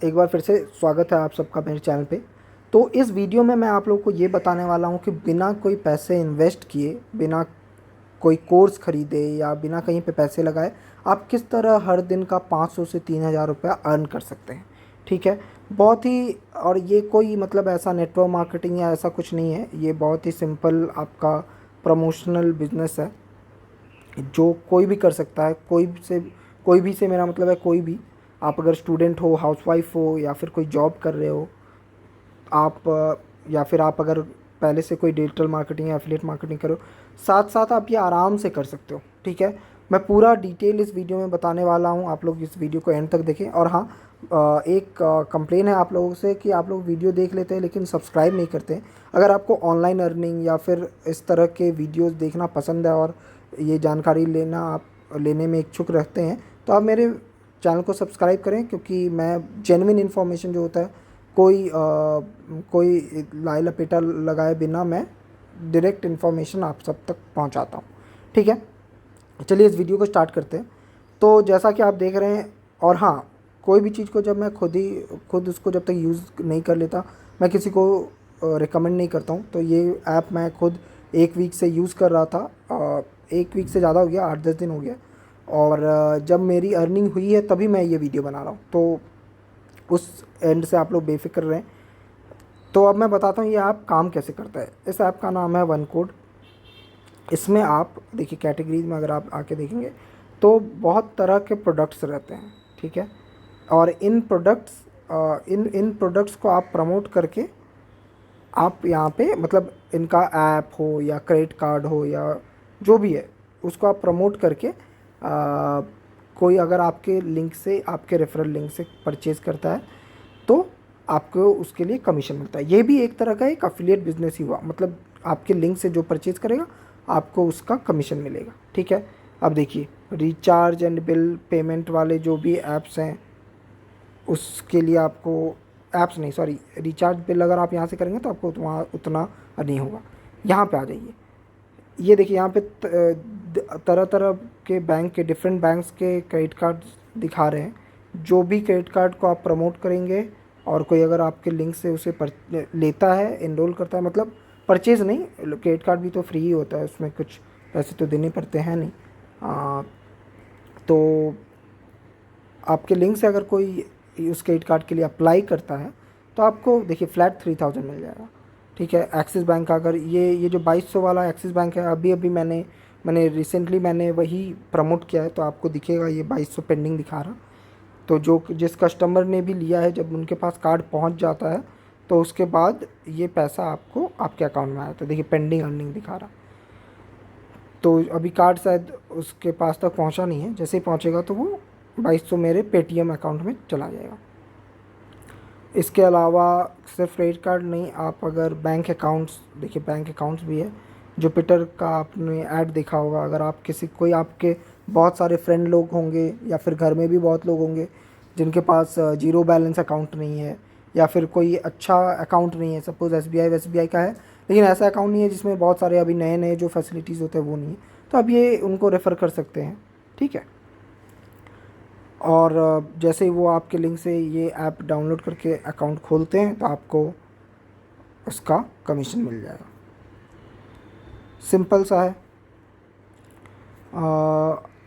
एक बार फिर से स्वागत है आप सबका मेरे चैनल पे। तो इस वीडियो में मैं आप लोगों को ये बताने वाला हूँ कि बिना कोई पैसे इन्वेस्ट किए, बिना कोई कोर्स खरीदे या बिना कहीं पे पैसे लगाए आप किस तरह हर दिन का 500 से 3000 रुपया अर्न कर सकते हैं। ठीक है, बहुत ही, और ये कोई मतलब ऐसा नेटवर्क मार्केटिंग या ऐसा कुछ नहीं है, ये बहुत ही सिंपल आपका प्रमोशनल बिजनेस है जो कोई भी कर सकता है। कोई भी से मेरा मतलब है कोई भी। आप अगर स्टूडेंट हो, हाउसवाइफ हो, या फिर कोई जॉब कर रहे हो आप, या फिर आप अगर पहले से कोई डिजिटल मार्केटिंग या एफिलिएट मार्केटिंग करो, साथ साथ आप ये आराम से कर सकते हो। ठीक है, मैं पूरा डिटेल इस वीडियो में बताने वाला हूँ, आप लोग इस वीडियो को एंड तक देखें। और हाँ, एक कंप्लेन है आप लोगों से कि आप लोग वीडियो देख लेते हैं लेकिन सब्सक्राइब नहीं करते हैं। अगर आपको ऑनलाइन अर्निंग या फिर इस तरह के वीडियोस देखना पसंद है और ये जानकारी लेने में इच्छुक रहते हैं तो आप मेरे चैनल को सब्सक्राइब करें, क्योंकि मैं जेन्युइन इन्फॉर्मेशन जो होता है, कोई लाई लपेटा लगाए बिना मैं डायरेक्ट इन्फॉर्मेशन आप सब तक पहुंचाता हूं। ठीक है, चलिए इस वीडियो को स्टार्ट करते हैं। तो जैसा कि आप देख रहे हैं, और हाँ, कोई भी चीज़ को जब मैं खुद उसको जब तक यूज़ नहीं कर लेता, मैं किसी को रिकमेंड नहीं करता हूँ। तो ये ऐप मैं खुद 1 वीक से यूज़ कर रहा था, 1 वीक से ज़्यादा हो गया, 8-10 दिन हो गया। और जब मेरी अर्निंग हुई है तभी मैं ये वीडियो बना रहा हूँ, तो उस एंड से आप लोग बेफिक्र रहें। तो अब मैं बताता हूँ ये ऐप काम कैसे करता है। इस ऐप का नाम है वन कोड। इसमें आप देखिए, कैटेगरीज में अगर आप आके देखेंगे तो बहुत तरह के प्रोडक्ट्स रहते हैं। ठीक है, और इन प्रोडक्ट्स को आप प्रमोट करके आप यहाँ पे, मतलब इनका ऐप हो या क्रेडिट कार्ड हो या जो भी है, उसको आप प्रमोट करके कोई अगर आपके लिंक से, आपके रेफरल लिंक से परचेज़ करता है तो आपको उसके लिए कमीशन मिलता है। ये भी एक तरह का एक अफिलिएट बिजनेस ही हुआ, मतलब आपके लिंक से जो परचेज़ करेगा आपको उसका कमीशन मिलेगा। ठीक है, अब देखिए, रिचार्ज एंड बिल पेमेंट वाले जो भी ऐप्स हैं उसके लिए आपको, ऐप्स नहीं सॉरी, रिचार्ज बिल अगर आप यहाँ से करेंगे तो आपको वहाँ उतना नहीं होगा। यहाँ पे आ जाइए, ये देखिए यहाँ पे तरह तरह के बैंक के, डिफरेंट बैंक्स के क्रेडिट कार्ड दिखा रहे हैं। जो भी क्रेडिट कार्ड को आप प्रमोट करेंगे और कोई अगर आपके लिंक से उसे लेता है, इनरोल करता है, मतलब परचेज़ नहीं, क्रेडिट कार्ड भी तो फ्री ही होता है, उसमें कुछ पैसे तो देने पड़ते हैं नहीं। तो आपके लिंक से अगर कोई उस क्रेडिट कार्ड के लिए अप्लाई करता है तो आपको देखिए फ्लैट 3000 मिल जाएगा। ठीक है, एक्सिस बैंक का अगर ये जो 2200 वाला एक्सिस बैंक है, अभी अभी मैंने रिसेंटली मैंने वही प्रमोट किया है, तो आपको दिखेगा ये 2200 पेंडिंग दिखा रहा। तो जिस कस्टमर ने भी लिया है, जब उनके पास कार्ड पहुंच जाता है तो उसके बाद ये पैसा आपको आपके अकाउंट में आया। तो देखिए पेंडिंग अर्निंग दिखा रहा। तो अभी कार्ड शायद उसके पास तक पहुंचा नहीं है, जैसे ही पहुंचेगा तो वो 2200 मेरे पेटीएम अकाउंट में चला जाएगा। इसके अलावा सिर्फ क्रेडिट कार्ड नहीं, आप अगर बैंक अकाउंट्स, देखिए बैंक अकाउंट्स भी है। जुपिटर का आपने ऐड देखा होगा, अगर आप कोई आपके बहुत सारे फ्रेंड लोग होंगे या फिर घर में भी बहुत लोग होंगे जिनके पास जीरो बैलेंस अकाउंट नहीं है या फिर कोई अच्छा अकाउंट नहीं है, सपोज़ एसबीआई का है लेकिन ऐसा अकाउंट नहीं है जिसमें बहुत सारे अभी नए नए जो फैसिलिटीज़ होते हैं वो नहीं है, तो आप ये उनको रेफ़र कर सकते हैं। ठीक है, और जैसे ही वो आपके लिंक से ये ऐप डाउनलोड करके अकाउंट खोलते हैं तो आपको उसका कमीशन मिल जाएगा। सिंपल सा है।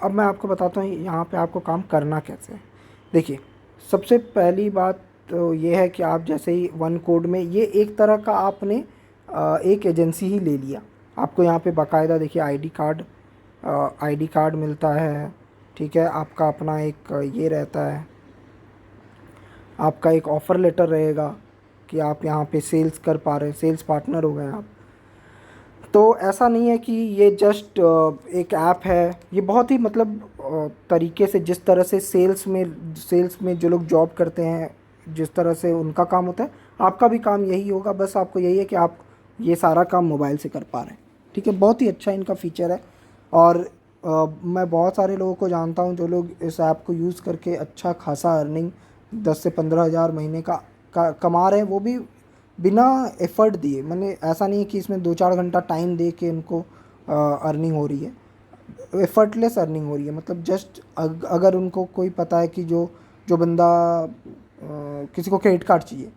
अब मैं आपको बताता हूँ यहाँ पे आपको काम करना कैसे है। देखिए, सबसे पहली बात तो ये है कि आप जैसे ही वन कोड में, ये एक तरह का आपने एक एजेंसी ही ले लिया। आपको यहाँ पे बाकायदा देखिए आईडी कार्ड मिलता है। ठीक है, आपका अपना एक ये रहता है, आपका एक ऑफ़र लेटर रहेगा कि आप यहाँ पे सेल्स कर पा रहे हैं, सेल्स पार्टनर हो गए आप। तो ऐसा नहीं है कि ये जस्ट एक ऐप है, ये बहुत ही मतलब तरीके से, जिस तरह से सेल्स में जो लोग जॉब करते हैं, जिस तरह से उनका काम होता है, आपका भी काम यही होगा। बस आपको यही है कि आप ये सारा काम मोबाइल से कर पा रहे हैं। ठीक है, बहुत ही अच्छा इनका फ़ीचर है। और मैं बहुत सारे लोगों को जानता हूँ जो लोग इस ऐप को यूज़ करके अच्छा खासा अर्निंग 10 से 15 हज़ार महीने का कमा रहे हैं, वो भी बिना एफ़र्ट दिए। मैंने ऐसा नहीं है कि इसमें 2-4 घंटा टाइम दे के उनको अर्निंग हो रही है, एफ़र्टलेस अर्निंग हो रही है। मतलब जस्ट अगर उनको कोई पता है कि जो जो बंदा किसी को क्रेडिट कार्ड चाहिए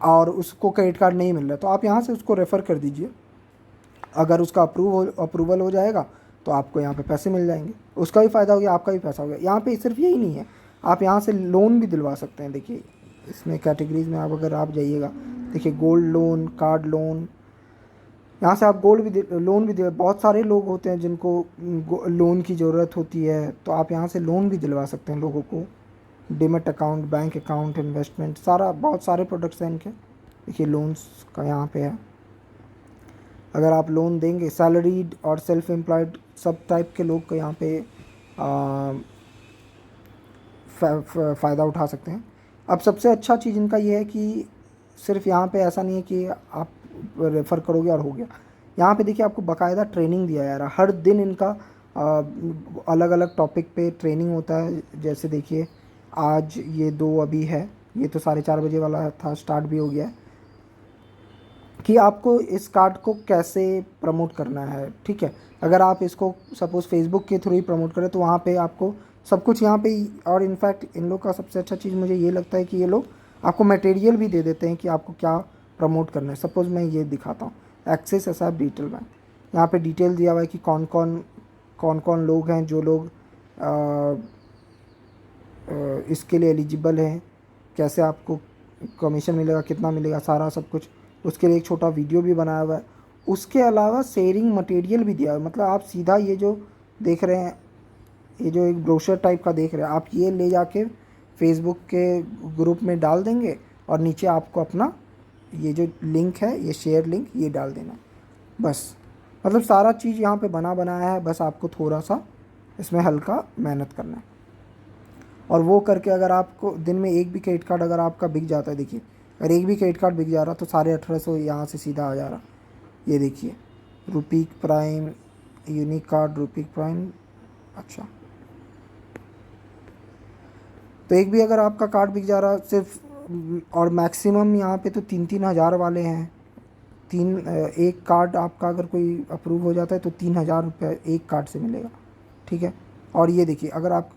और उसको क्रेडिट कार्ड नहीं मिल रहा, तो आप यहाँ से उसको रेफ़र कर दीजिए। अगर उसका अप्रूवल हो जाएगा तो आपको यहाँ पे पैसे मिल जाएंगे, उसका भी फ़ायदा हो गया, आपका भी पैसा हो गया। यहाँ पे सिर्फ यही नहीं है, आप यहाँ से लोन भी दिलवा सकते हैं। देखिए इसमें कैटेगरीज में अगर आप जाइएगा, देखिए गोल्ड लोन, कार्ड लोन, यहाँ से आप लोन भी दे। बहुत सारे लोग होते हैं जिनको लोन की ज़रूरत होती है, तो आप यहाँ से लोन भी दिलवा सकते हैं लोगों को। Demat account, bank account, investment, सारा बहुत सारे प्रोडक्ट्स हैं इनके। देखिए लोन्स का यहाँ पे है, अगर आप लोन देंगे, सैलरीड और सेल्फ एम्प्लॉयड सब टाइप के लोग को यहाँ पे फ़ायदा उठा सकते हैं। अब सबसे अच्छा चीज़ इनका ये है कि सिर्फ यहाँ पे ऐसा नहीं है कि आप रेफ़र करोगे और हो गया। यहाँ पे देखिए आपको बाकायदा ट्रेनिंग दिया जा रहा है। हर दिन इनका अलग अलग टॉपिक पे ट्रेनिंग होता है। जैसे देखिए आज ये 2 अभी है, ये तो 4:30 बजे वाला था, स्टार्ट भी हो गया है, कि आपको इस कार्ड को कैसे प्रमोट करना है। ठीक है, अगर आप इसको सपोज़ फेसबुक के थ्रू ही प्रमोट करें तो वहाँ पे आपको सब कुछ यहाँ पे और इनफैक्ट इन लोग का सबसे अच्छा चीज़ मुझे ये लगता है कि ये लोग आपको मटेरियल भी दे देते हैं कि आपको क्या प्रमोट करना है। सपोज़ मैं ये दिखाता हूँ, एक्सिस एसएफ डिजिटल बैंक, यहाँ पे डिटेल दिया हुआ है कि कौन कौन लोग हैं जो लोग इसके लिए एलिजिबल हैं, कैसे आपको कमीशन मिलेगा, कितना मिलेगा, सारा सब कुछ। उसके लिए एक छोटा वीडियो भी बनाया हुआ है। उसके अलावा शेयरिंग मटेरियल भी दिया हुआ है। मतलब आप सीधा ये जो देख रहे हैं, ये जो एक ब्रोशर टाइप का देख रहे हैं, आप ये ले जाके फेसबुक के ग्रुप में डाल देंगे और नीचे आपको अपना ये जो लिंक है, ये शेयर लिंक, ये डाल देना है बस। मतलब सारा चीज़ यहाँ पे बनाया है, बस आपको थोड़ा सा इसमें हल्का मेहनत करना है। और वो करके अगर आपको दिन में एक भी क्रेडिट कार्ड अगर आपका बिक जाता है, देखिए अगर एक भी क्रेडिट कार्ड बिक जा रहा तो 1850 यहाँ से सीधा आ जा रहा। ये देखिए रुपीक प्राइम, यूनिक कार्ड, रुपीक प्राइम। अच्छा, तो एक भी अगर आपका कार्ड बिक जा रहा सिर्फ, और मैक्सिमम यहाँ पे तो 3-3 हज़ार वाले हैं। एक कार्ड आपका अगर कोई अप्रूव हो जाता है तो 3,000 रुपये एक कार्ड से मिलेगा। ठीक है, और ये देखिए अगर आप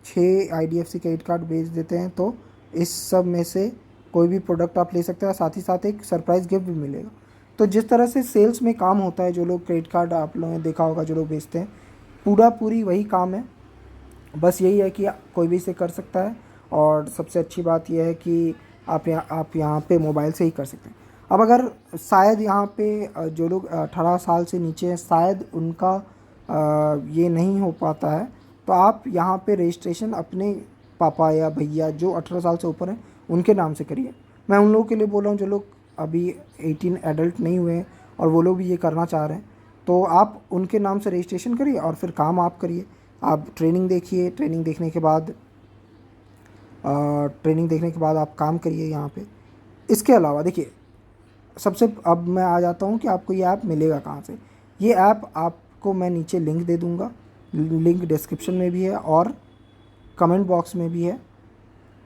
6 IDFC क्रेडिट कार्ड बेच देते हैं तो इस सब में से कोई भी प्रोडक्ट आप ले सकते हैं, साथ ही साथ एक सरप्राइज़ गिफ्ट भी मिलेगा। तो जिस तरह से सेल्स में काम होता है, जो लोग क्रेडिट कार्ड आप लोगों ने देखा होगा जो लोग बेचते हैं, पूरी वही काम है। बस यही है कि कोई भी इसे कर सकता है, और सबसे अच्छी बात यह है कि आप यहाँ पे मोबाइल से ही कर सकते हैं। अब अगर शायद यहाँ पे जो लोग 18 साल से नीचे हैं, शायद उनका ये नहीं हो पाता है, तो आप यहाँ पे रजिस्ट्रेशन अपने पापा या भैया जो 18 साल से ऊपर हैं उनके नाम से करिए। मैं उन लोगों के लिए बोल रहा हूँ जो लोग अभी 18 एडल्ट नहीं हुए हैं और वो लोग भी ये करना चाह रहे हैं, तो आप उनके नाम से रजिस्ट्रेशन करिए और फिर काम आप करिए। आप ट्रेनिंग देखिए, ट्रेनिंग देखने के बाद आप काम करिए यहाँ पे। इसके अलावा देखिए अब मैं आ जाता हूँ कि आपको ये ऐप मिलेगा कहाँ से। ये ऐप आपको मैं नीचे लिंक दे दूँगा, लिंक डिस्क्रिप्शन में भी है और कमेंट बॉक्स में भी है।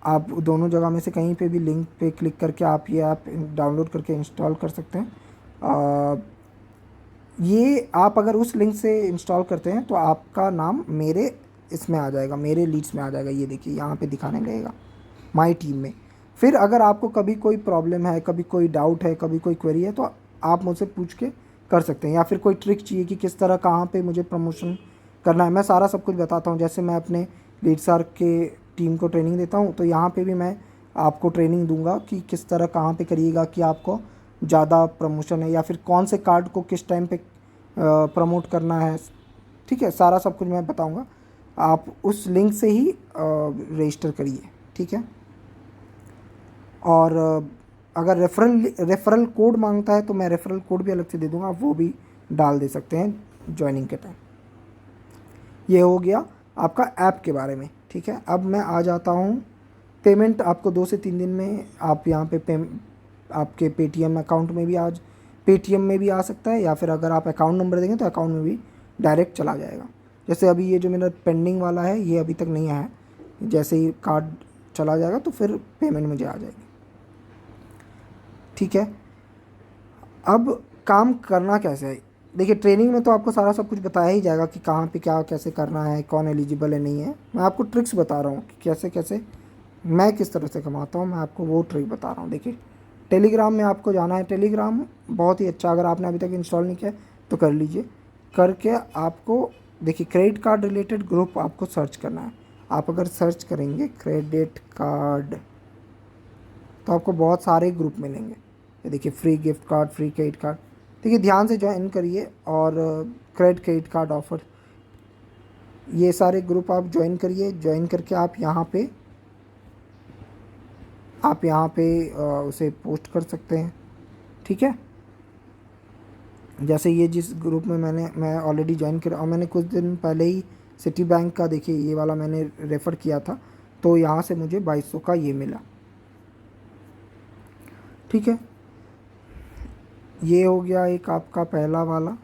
आप दोनों जगह में से कहीं पे भी लिंक पे क्लिक करके आप ये ऐप डाउनलोड करके इंस्टॉल कर सकते हैं। ये आप अगर उस लिंक से इंस्टॉल करते हैं तो आपका नाम मेरे इसमें आ जाएगा, मेरे लीड्स में आ जाएगा। ये देखिए यहाँ पे दिखाने लगेगा माई टीम में। फिर अगर आपको कभी कोई प्रॉब्लम है, कभी कोई डाउट है, कभी कोई क्वेरी है, तो आप मुझसे पूछ के कर सकते हैं। या फिर कोई ट्रिक चाहिए कि किस तरह कहाँ पे मुझे प्रमोशन करना है, मैं सारा सब कुछ बताता हूँ। जैसे मैं अपने लीडसर के टीम को ट्रेनिंग देता हूँ, तो यहाँ पे भी मैं आपको ट्रेनिंग दूंगा कि किस तरह कहाँ पे करिएगा कि आपको ज़्यादा प्रमोशन है, या फिर कौन से कार्ड को किस टाइम पे प्रमोट करना है। ठीक है, सारा सब कुछ मैं बताऊँगा। आप उस लिंक से ही रजिस्टर करिए। ठीक है, और अगर रेफरल कोड मांगता है तो मैं रेफरल कोड भी अलग से दे दूँगा, वो भी डाल दे सकते हैं ज्वाइनिंग के टाइम। ये हो गया आपका ऐप के बारे में। ठीक है, अब मैं आ जाता हूँ पेमेंट। आपको 2 से 3 दिन में आप यहाँ पे आपके पेटीएम अकाउंट में भी पेटीएम में भी आ सकता है, या फिर अगर आप अकाउंट नंबर देंगे तो अकाउंट में भी डायरेक्ट चला जाएगा। जैसे अभी ये जो मेरा पेंडिंग वाला है ये अभी तक नहीं आया है, जैसे ही कार्ड चला जाएगा तो फिर पेमेंट मुझे आ जाएगी। ठीक है, अब काम करना कैसे है। देखिए ट्रेनिंग में तो आपको सारा सब कुछ बताया ही जाएगा कि कहाँ पे क्या कैसे करना है, कौन एलिजिबल है नहीं है। मैं आपको ट्रिक्स बता रहा हूँ कि कैसे कैसे मैं किस तरह से कमाता हूँ मैं आपको वो ट्रिक बता रहा हूँ। देखिए टेलीग्राम में आपको जाना है, टेलीग्राम बहुत ही अच्छा, अगर आपने अभी तक इंस्टॉल नहीं किया है तो कर लीजिए। करके आपको देखिए क्रेडिट कार्ड रिलेटेड ग्रुप आपको सर्च करना है। आप अगर सर्च करेंगे क्रेडिट कार्ड तो आपको बहुत सारे ग्रुप मिलेंगे। ये देखिए free gift card, free credit card, देखिए ध्यान से ज्वाइन करिए। और क्रेडिट कार्ड ऑफर, ये सारे ग्रुप आप ज्वाइन करिए। ज्वाइन करके आप यहाँ पे उसे पोस्ट कर सकते हैं, ठीक है। जैसे ये जिस ग्रुप में मैं ऑलरेडी ज्वाइन किया और मैंने कुछ दिन पहले ही सिटी बैंक का देखिए ये वाला मैंने रेफ़र किया था, तो यहाँ से मुझे 2200 का ये मिला, ठीक है। ये हो गया एक आपका पहला वाला।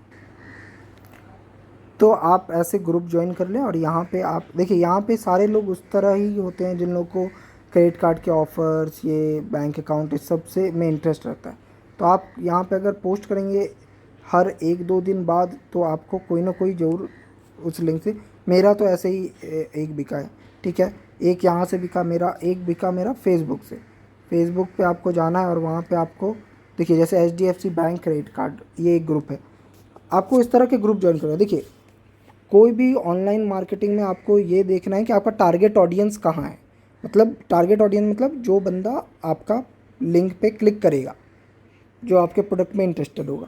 तो आप ऐसे ग्रुप ज्वाइन कर लें और यहाँ पे आप देखिए यहाँ पे सारे लोग उस तरह ही होते हैं जिन लोगों को क्रेडिट कार्ड के ऑफ़र्स, ये बैंक अकाउंट, इस सब से में इंटरेस्ट रहता है। तो आप यहाँ पे अगर पोस्ट करेंगे हर 1-2 दिन बाद तो आपको कोई ना कोई ज़रूर उस लिंक से, मेरा तो ऐसे ही एक बिका है, ठीक है। एक यहाँ से बिका मेरा, एक बिका मेरा फेसबुक से। फेसबुक पे आपको जाना है और वहाँ पे आपको देखिए जैसे HDFC बैंक क्रेडिट कार्ड, ये एक ग्रुप है, आपको इस तरह के ग्रुप ज्वाइन करना है। देखिए कोई भी ऑनलाइन मार्केटिंग में आपको ये देखना है कि आपका टारगेट ऑडियंस कहाँ है। मतलब टारगेट ऑडियंस मतलब जो बंदा आपका लिंक पे क्लिक करेगा, जो आपके प्रोडक्ट में इंटरेस्टेड होगा।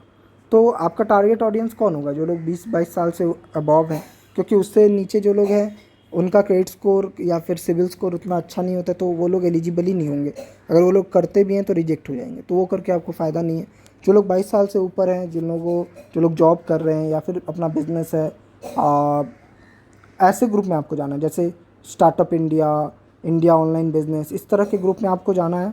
तो आपका टारगेट ऑडियंस कौन होगा? जो लोग 20-22 साल से अबव हैं, क्योंकि उससे नीचे जो लोग हैं उनका क्रेडिट स्कोर या फिर सिविल स्कोर उतना अच्छा नहीं होता, तो वो लोग एलिजिबल ही नहीं होंगे। अगर वो लोग करते भी हैं तो रिजेक्ट हो जाएंगे, तो वो करके आपको फ़ायदा नहीं है। जो लोग 22 साल से ऊपर हैं, जो लोग जॉब कर रहे हैं या फिर अपना बिजनेस है, ऐसे ग्रुप में आपको जाना है। जैसे startup India, India online business, इस तरह के ग्रुप में आपको जाना है।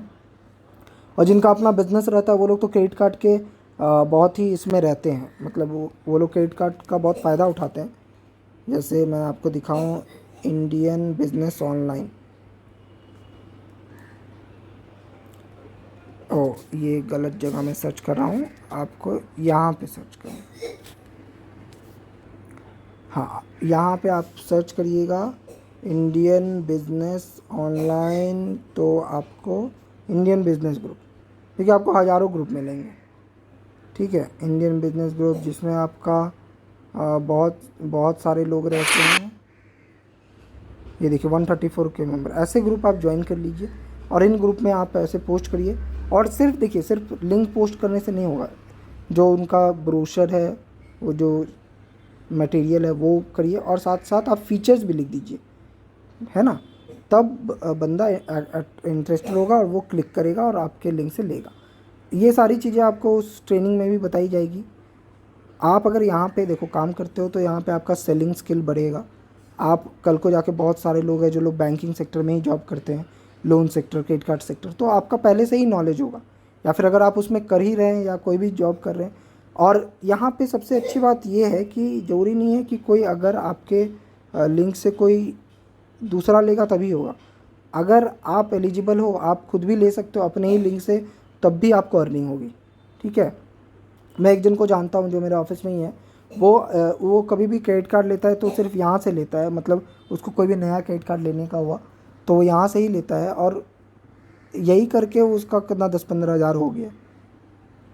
और जिनका अपना बिजनेस रहता है वो लोग तो क्रेडिट कार्ड के बहुत ही इसमें रहते हैं, मतलब वो लोग क्रेडिट कार्ड का बहुत फ़ायदा उठाते हैं। जैसे मैं आपको दिखाऊं, इंडियन बिजनेस ऑनलाइन, ये गलत जगह में सर्च कर रहा हूँ, आपको यहाँ पे सर्च करें। हाँ, यहाँ पे आप सर्च करिएगा इंडियन बिजनेस ऑनलाइन, तो आपको इंडियन बिजनेस ग्रुप, देखिए आपको हज़ारों ग्रुप मिलेंगे, ठीक है। इंडियन बिजनेस ग्रुप जिसमें आपका बहुत बहुत सारे लोग रहते हैं। ये देखिए 134 के मेंबर, ऐसे ग्रुप आप ज्वाइन कर लीजिए और इन ग्रुप में आप ऐसे पोस्ट करिए। और सिर्फ देखिए सिर्फ लिंक पोस्ट करने से नहीं होगा, जो उनका ब्रोशर है, वो जो मटेरियल है वो करिए, और साथ साथ आप फीचर्स भी लिख दीजिए, है ना। तब बंदा इंटरेस्टेड होगा और वो क्लिक करेगा और आपके लिंक से लेगा। ये सारी चीज़ें आपको उस ट्रेनिंग में भी बताई जाएगी। आप अगर यहाँ पे देखो काम करते हो तो यहाँ पे आपका सेलिंग स्किल बढ़ेगा। आप कल को जाके, बहुत सारे लोग हैं जो लोग बैंकिंग सेक्टर में ही जॉब करते हैं, loan sector, credit card sector, तो आपका पहले से ही नॉलेज होगा। या फिर अगर आप उसमें कर ही रहे हैं या कोई भी जॉब कर रहे हैं। और यहाँ पे सबसे अच्छी बात ये है कि ज़रूरी नहीं है कि कोई अगर आपके लिंक से कोई दूसरा लेगा तभी होगा। अगर आप एलिजिबल हो, आप खुद भी ले सकते हो अपने ही लिंक से, तब भी आपको अर्निंग होगी, ठीक है। मैं एक जन को जानता हूँ जो मेरे ऑफिस में ही है, वो कभी भी क्रेडिट कार्ड लेता है तो सिर्फ यहाँ से लेता है, मतलब उसको कोई भी नया क्रेडिट कार्ड लेने का हुआ तो वो यहाँ से ही लेता है, और यही करके उसका कितना 10-15 हज़ार हो गया।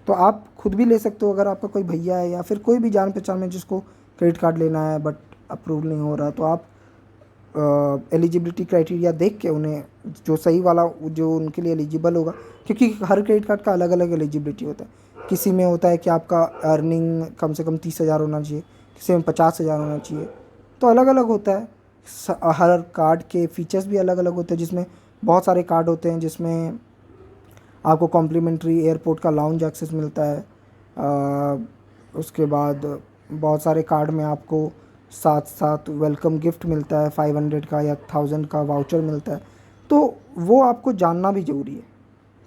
तो आप खुद भी ले सकते हो अगर आपका कोई भैया है या फिर कोई भी जान पहचान में जिसको क्रेडिट कार्ड लेना है बट अप्रूव नहीं हो रहा, तो आप एलिजिबिलिटी क्राइटेरिया देख के उन्हें जो सही वाला, जो उनके लिए एलिजिबल होगा, क्योंकि हर क्रेडिट कार्ड का अलग अलग एलिजिबिलिटी होता है। किसी में होता है कि आपका अर्निंग कम से कम 30,000 होना चाहिए, किसी में 50,000 होना चाहिए, तो अलग अलग होता है। हर कार्ड के फीचर्स भी अलग अलग होते हैं, जिसमें बहुत सारे कार्ड होते हैं जिसमें आपको कॉम्प्लीमेंट्री एयरपोर्ट का लाउंज एक्सेस मिलता है। उसके बाद बहुत सारे कार्ड में आपको साथ साथ वेलकम गिफ्ट मिलता है, 500 का या 1000 का वाउचर मिलता है। तो वो आपको जानना भी ज़रूरी है,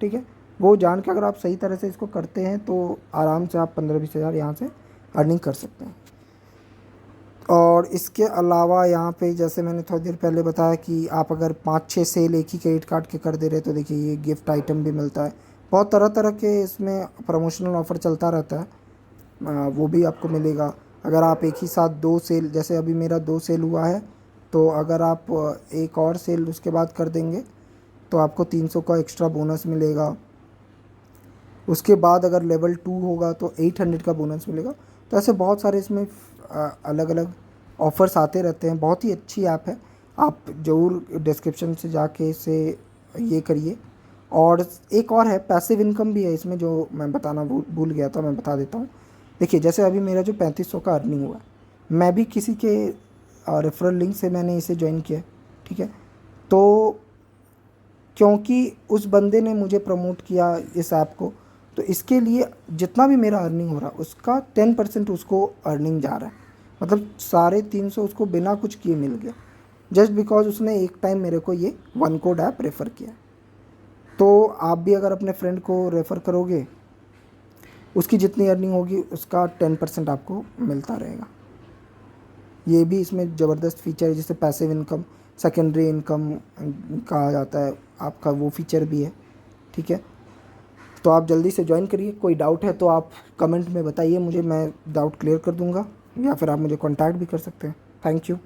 ठीक है। वो जान के अगर आप सही तरह से इसको करते हैं तो आराम से आप 15-20 हज़ार यहाँ से अर्निंग कर सकते हैं। और इसके अलावा यहाँ पे जैसे मैंने थोड़ी देर पहले बताया कि आप अगर 5-6 सेल एक ही क्रेडिट कार्ड के कर दे रहे तो देखिए ये गिफ्ट आइटम भी मिलता है। बहुत तरह तरह के इसमें प्रमोशनल ऑफ़र चलता रहता है, वो भी आपको मिलेगा। अगर आप एक ही साथ 2 सेल, जैसे अभी मेरा 2 सेल हुआ है, तो अगर आप एक और सेल उसके बाद कर देंगे तो आपको 300 का एक्स्ट्रा बोनस मिलेगा। उसके बाद अगर लेवल 2 होगा तो 800 का बोनस मिलेगा। तो ऐसे बहुत सारे इसमें अलग अलग ऑफ़र्स आते रहते हैं। बहुत ही अच्छी ऐप है, आप ज़रूर डिस्क्रिप्शन से जाके इसे ये करिए। और एक और है, पैसिव इनकम भी है इसमें, जो मैं बताना भूल गया था, मैं बता देता हूँ। देखिए जैसे अभी मेरा जो 3500 का अर्निंग हुआ है, मैं भी किसी के रेफरल लिंक से मैंने इसे ज्वाइन किया, ठीक है। तो क्योंकि उस बंदे ने मुझे प्रमोट किया इस ऐप को, तो इसके लिए जितना भी मेरा अर्निंग हो रहा है उसका 10% उसको अर्निंग जा रहा है। मतलब 350 उसको बिना कुछ किए मिल गया, जस्ट बिकॉज उसने एक टाइम मेरे को ये वन कोड ऐप रेफ़र किया। तो आप भी अगर अपने फ्रेंड को रेफ़र करोगे, उसकी जितनी अर्निंग होगी उसका 10% आपको मिलता रहेगा। ये भी इसमें ज़बरदस्त फीचर है, जिसे पैसिव इनकम, सेकेंडरी इनकम कहा जाता है, आपका वो फीचर भी है, ठीक है। तो आप जल्दी से ज्वाइन करिए। कोई डाउट है तो आप कमेंट में बताइए मुझे, मैं डाउट क्लियर कर दूंगा, या फिर आप मुझे कांटेक्ट भी कर सकते हैं। Thank you.